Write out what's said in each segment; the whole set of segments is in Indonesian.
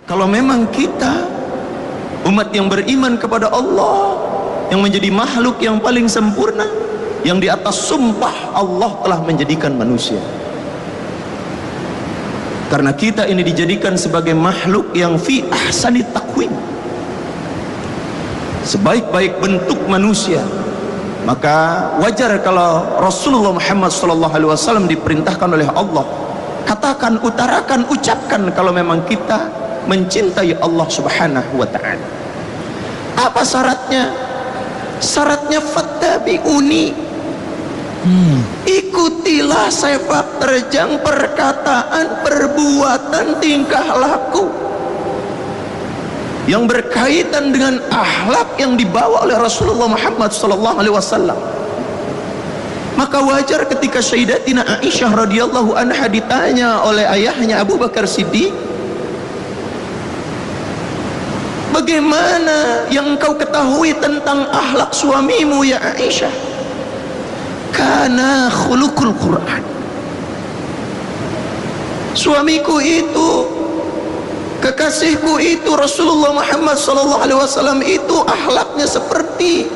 Kalau memang kita umat yang beriman kepada Allah, yang menjadi makhluk yang paling sempurna, yang di atas sumpah Allah telah menjadikan manusia. Karena kita ini dijadikan sebagai makhluk yang fi ahsani taqwim, sebaik-baik bentuk manusia. Maka wajar kalau Rasulullah Muhammad SAW diperintahkan oleh Allah, katakan, utarakan, ucapkan kalau memang kita mencintai Allah Subhanahu wa ta'ala. Apa syaratnya? Syaratnya fattabi'uni, ikutilah sepak terjang perkataan, perbuatan, tingkah laku yang berkaitan dengan akhlak yang dibawa oleh Rasulullah Muhammad SAW. Maka wajar ketika Sayyidatina Aisyah radhiyallahu anha ditanya oleh ayahnya Abu Bakar Siddiq, bagaimana yang engkau ketahui tentang akhlak suamimu ya Aisyah? Kana khuluqul Quran, suamiku itu, kekasihku itu, Rasulullah Muhammad SAW itu akhlaknya seperti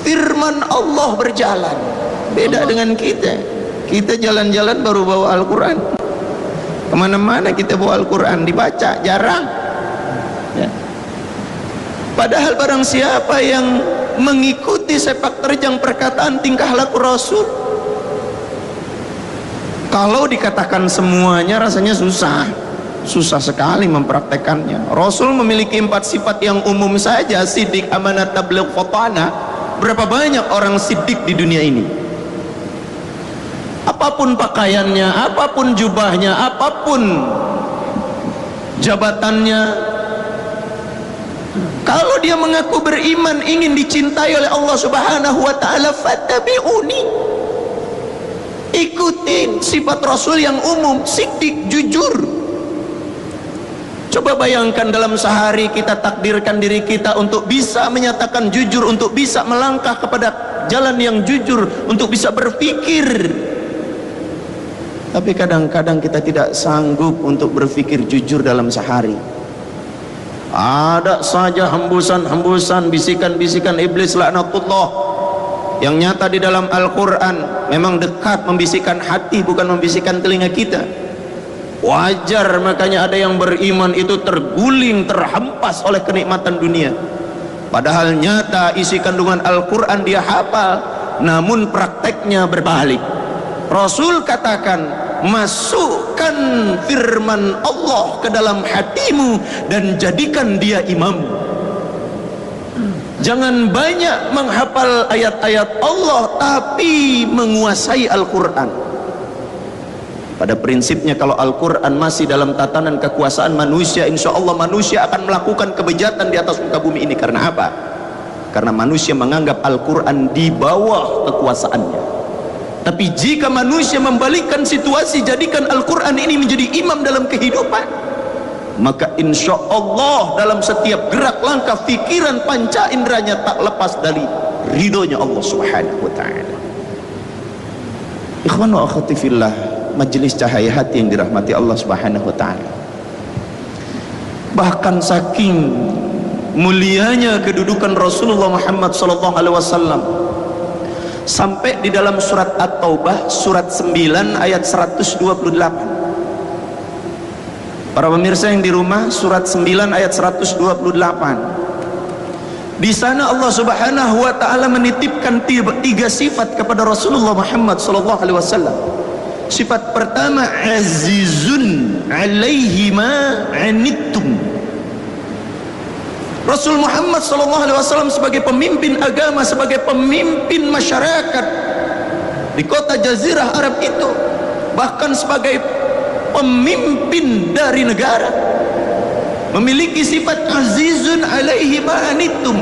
firman Allah berjalan. Beda dengan kita. Kita jalan-jalan baru bawa Al-Quran, kemana-mana kita bawa Al-Quran, dibaca jarang ya. Padahal barang siapa yang mengikuti sepak terjang perkataan tingkah laku Rasul, kalau dikatakan semuanya rasanya susah sekali mempraktekannya. Rasul memiliki 4 sifat yang umum saja: siddiq, amanat, tabligh, fatana. Berapa banyak orang siddiq di dunia ini? Apapun pakaiannya, apapun jubahnya, apapun jabatannya, kalau dia mengaku beriman, ingin dicintai oleh Allah Subhanahu wa ta'ala, fattabi'uni, ikutin sifat Rasul yang umum, siddiq, jujur. Coba bayangkan dalam sehari kita takdirkan diri kita untuk bisa menyatakan jujur, untuk bisa melangkah kepada jalan yang jujur, untuk bisa berpikir. Tapi kadang-kadang kita tidak sanggup untuk berpikir jujur dalam sehari. Ada saja hembusan-hembusan, bisikan-bisikan iblis laknatullah yang nyata di dalam Al-Quran. Memang dekat membisikkan hati, bukan membisikkan telinga kita. Wajar makanya ada yang beriman itu terguling, terhempas oleh kenikmatan dunia. Padahal nyata isi kandungan Al-Quran dia hafal, namun prakteknya berbalik. Rasul katakan, masukkan firman Allah ke dalam hatimu dan jadikan dia imam. Jangan banyak menghafal ayat-ayat Allah, tapi menguasai Al-Quran. Pada prinsipnya kalau Al-Quran masih dalam tatanan kekuasaan manusia, insya Allah manusia akan melakukan kebejatan di atas muka bumi ini. Karena apa? Karena manusia menganggap Al-Quran di bawah kekuasaannya. Tapi jika manusia membalikkan situasi, jadikan Al-Quran ini menjadi imam dalam kehidupan, maka insya Allah dalam setiap gerak langkah fikiran panca inderanya tak lepas dari ridhonya Allah Subhanahu wa ta'ala. Ikhwan wa akhwati fillah, majelis cahaya hati yang dirahmati Allah Subhanahu wa ta'ala. Bahkan saking mulianya kedudukan Rasulullah Muhammad SAW, sampai di dalam surat At-Taubah surat 9 ayat 128. Para pemirsa yang di rumah, surat 9 ayat 128. Di sana Allah Subhanahu wa taala menitipkan 3 sifat kepada Rasulullah Muhammad sallallahu alaihi wasallam. Sifat pertama, azizun alaihi ma anittum. Rasul Muhammad SAW sebagai pemimpin agama, sebagai pemimpin masyarakat di kota Jazirah Arab itu, bahkan sebagai pemimpin dari negara, memiliki sifat azizun alaihi ma'anitum,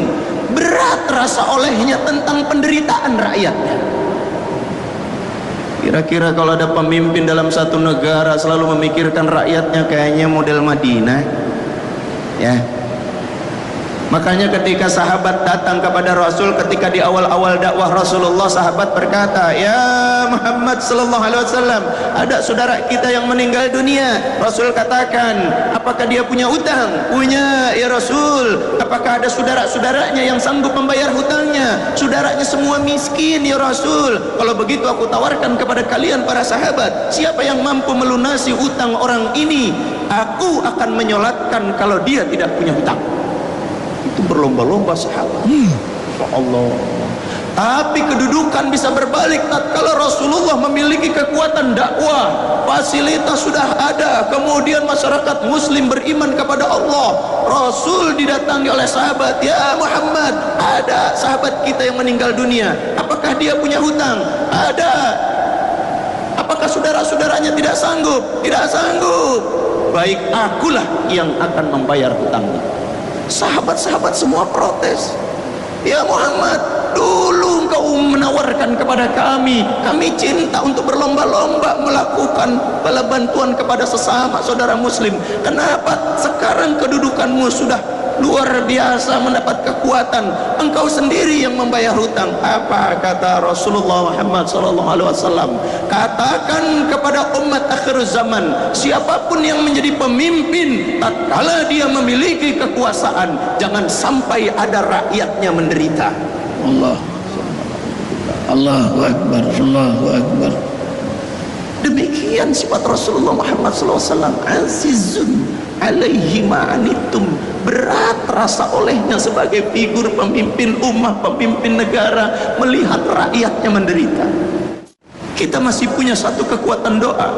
berat rasa olehnya tentang penderitaan rakyatnya. Kira-kira kalau ada pemimpin dalam satu negara selalu memikirkan rakyatnya, kayaknya model Madinah ya. Makanya ketika sahabat datang kepada Rasul, ketika di awal-awal dakwah Rasulullah, sahabat berkata, "Ya Muhammad sallallahu alaihi wasallam, ada saudara kita yang meninggal dunia." Rasul katakan, "Apakah dia punya utang?" "Punya ya Rasul." "Apakah ada saudara-saudaranya yang sanggup membayar hutangnya?" "Saudaranya semua miskin ya Rasul." "Kalau begitu aku tawarkan kepada kalian para sahabat, siapa yang mampu melunasi utang orang ini, aku akan menyolatkan kalau dia tidak punya hutang." Itu berlomba-lomba sahabat. Allah. Tapi kedudukan bisa berbalik tatkala Rasulullah memiliki kekuatan dakwah, fasilitas sudah ada, kemudian masyarakat muslim beriman kepada Allah. Rasul didatangi oleh sahabat, "Ya Muhammad, ada sahabat kita yang meninggal dunia, apakah dia punya hutang?" "Ada." "Apakah saudara-saudaranya tidak sanggup?" "Tidak sanggup." "Baik, akulah yang akan membayar hutangnya." Sahabat-sahabat semua protes. "Ya Muhammad, dulu engkau menawarkan kepada kami cinta untuk berlomba-lomba melakukan bala bantuan kepada sesama saudara muslim. Kenapa sekarang kedudukanmu sudah luar biasa, mendapat kekuatan, engkau sendiri yang membayar hutang?" Apa kata Rasulullah Muhammad SAW? "Katakan kepada umat akhir zaman, siapapun yang menjadi pemimpin tatkala dia memiliki kekuasaan, jangan sampai ada rakyatnya menderita." Allahu Akbar, Allahu Akbar. Demikian sifat Rasulullah Muhammad SAW. Azizun alaihi ma'anitum, berat rasa olehnya sebagai figur pemimpin ummah, pemimpin negara, melihat rakyatnya menderita. Kita masih punya satu kekuatan doa,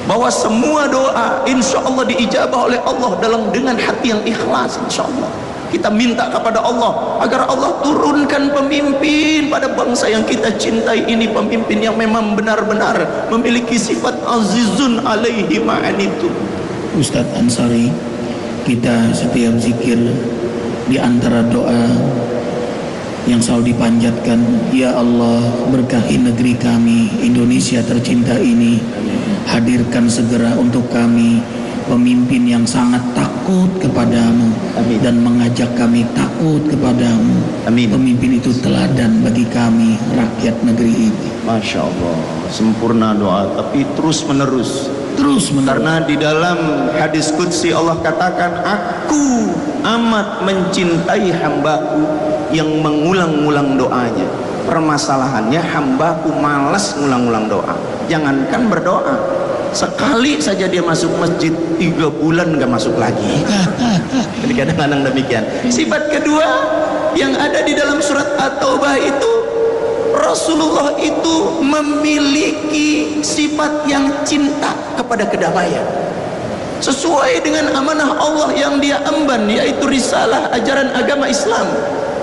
bahwa semua doa insya Allah diijabah oleh Allah dengan hati yang ikhlas. Insya Allah kita minta kepada Allah agar Allah turunkan pemimpin pada bangsa yang kita cintai ini, pemimpin yang memang benar-benar memiliki sifat azizun alaihi ma'anitum. Ustadz Ansari, kita setiap zikir di antara doa yang selalu dipanjatkan, "Ya Allah, berkahi negeri kami Indonesia tercinta ini, hadirkan segera untuk kami pemimpin yang sangat takut kepadamu." Amin. Dan mengajak kami takut kepadamu. Amin. Pemimpin itu teladan bagi kami rakyat negeri ini. Masya Allah, sempurna doa, tapi terus menerus. Karena di dalam hadis qudsi Allah katakan, "Aku amat mencintai hambaku yang mengulang-ulang doanya." Permasalahannya hambaku malas ngulang-ulang doa. Jangankan berdoa, sekali saja dia masuk masjid 3 bulan gak masuk lagi. Jadi kadang-kadang demikian. Sifat kedua yang ada di dalam surat At-Taubah itu, Rasulullah itu memiliki sifat yang cinta kepada kedamaian, sesuai dengan amanah Allah yang dia emban, yaitu risalah ajaran agama Islam,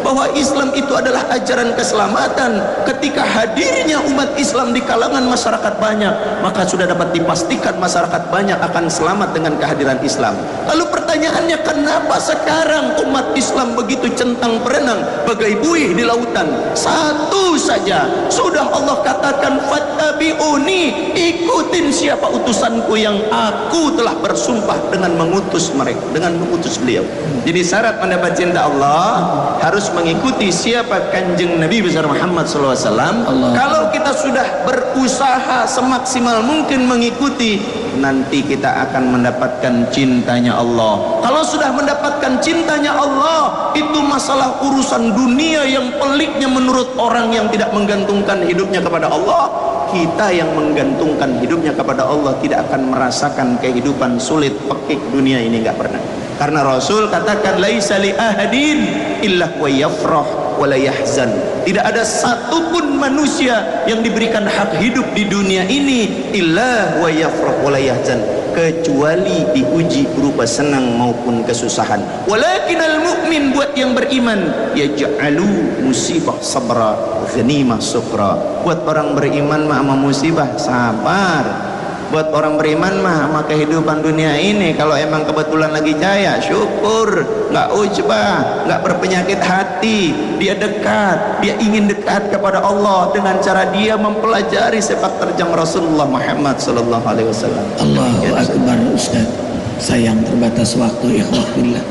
bahwa Islam itu adalah ajaran keselamatan. Ketika hadirnya umat Islam di kalangan masyarakat banyak, maka sudah dapat dipastikan masyarakat banyak akan selamat dengan kehadiran Islam. Lalu pertanyaannya, kenapa sekarang umat Islam begitu centang berenang bagai buih di lautan? Satu saja sudah Allah katakan, "Fattabi'uni", ikutin siapa utusanku yang aku telah bersumpah dengan mengutus mereka, dengan mengutus beliau. Jadi syarat mendapat cinta Allah harus mengikuti siapa Kanjeng Nabi besar Muhammad SAW. Kalau kita sudah berusaha semaksimal mungkin mengikuti, nanti kita akan mendapatkan cintanya Allah. Kalau sudah mendapatkan cintanya Allah, itu masalah urusan dunia yang peliknya menurut orang yang tidak menggantungkan hidupnya kepada Allah. Kita yang menggantungkan hidupnya kepada Allah tidak akan merasakan kehidupan sulit pekik dunia ini, nggak pernah. Karena Rasul katakan, "Laisa li ahadin illa wa yafrah wa la yahzan." Tidak ada satupun manusia yang diberikan hak hidup di dunia ini illa wa yafrah wa la yahzan, kecuali diuji berupa senang maupun kesusahan. Walakinal mu'min, buat yang beriman, yaj'alu musibah sabra ghanimah sukra. Buat orang beriman mah sama musibah sabar. Buat orang beriman mah sama kehidupan dunia ini, kalau emang kebetulan lagi jaya, syukur, nggak ujbah, nggak berpenyakit hati, dia dekat, dia ingin dekat kepada Allah dengan cara dia mempelajari sepak terjang Rasulullah Muhammad sallallahu alaihi wasallam. Allahu Akbar. Ustaz, sayang terbatas waktu, ikhwah fillah.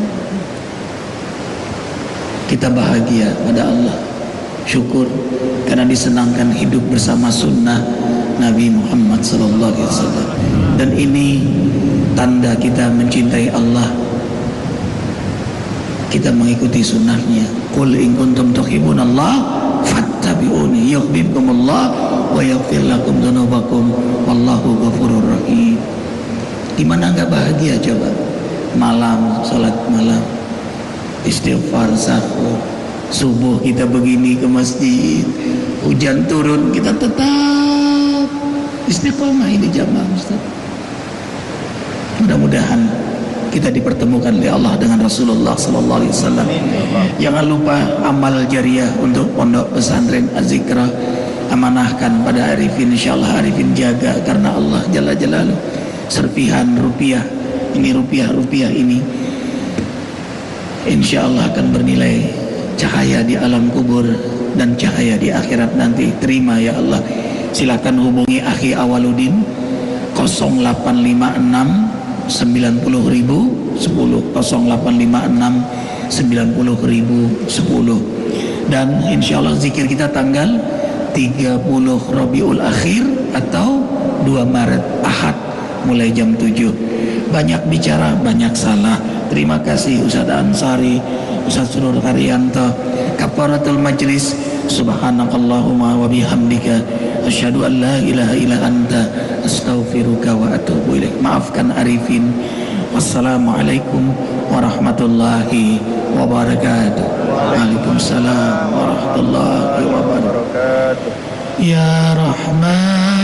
Kita bahagia pada Allah, syukur karena disenangkan hidup bersama sunnah Nabi Muhammad SAW. Dan ini tanda kita mencintai Allah, kita mengikuti sunnahnya. Qul in kuntum tuhibbunallah fattabi'uni yuhibbukumullah wa yaghfir lakum dzunubakum wallahu ghafurur rahim. Gimana enggak bahagia coba? Malam salat malam, istighfar, sahur, subuh kita begini ke masjid, hujan turun kita tetap istiqomah ini jamaah Ustaz. Mudah-mudahan kita dipertemukan oleh Allah dengan Rasulullah sallallahu alaihi wasallam. Jangan lupa amal jariah untuk pondok pesantren Az-Zikra, amanahkan pada Arifin, insyaallah Arifin jaga karena Allah jalla jalaluhu. Serpihan rupiah ini, rupiah ini insyaallah akan bernilai cahaya di alam kubur dan cahaya di akhirat nanti. Terima ya Allah. Silakan hubungi Akhi Awaludin 0856 90.010 0856 90.010. Dan insyaallah zikir kita tanggal 30 Rabiul Akhir atau 2 Maret Ahad mulai jam 7. Banyak bicara, banyak salah. Terima kasih Ustaz Ansari, Ustaz Surur Karyanto, Kafaratul Majlis. Subhanakallahumma wa bihamdika asyhadu an la ilaha illa anta astaghfiruka wa atubu ilaik. Maafkan Arifin. Wassalamualaikum warahmatullahi wabarakatuh. Waalaikumsalam warahmatullahi wabarakatuh. Ya Rahman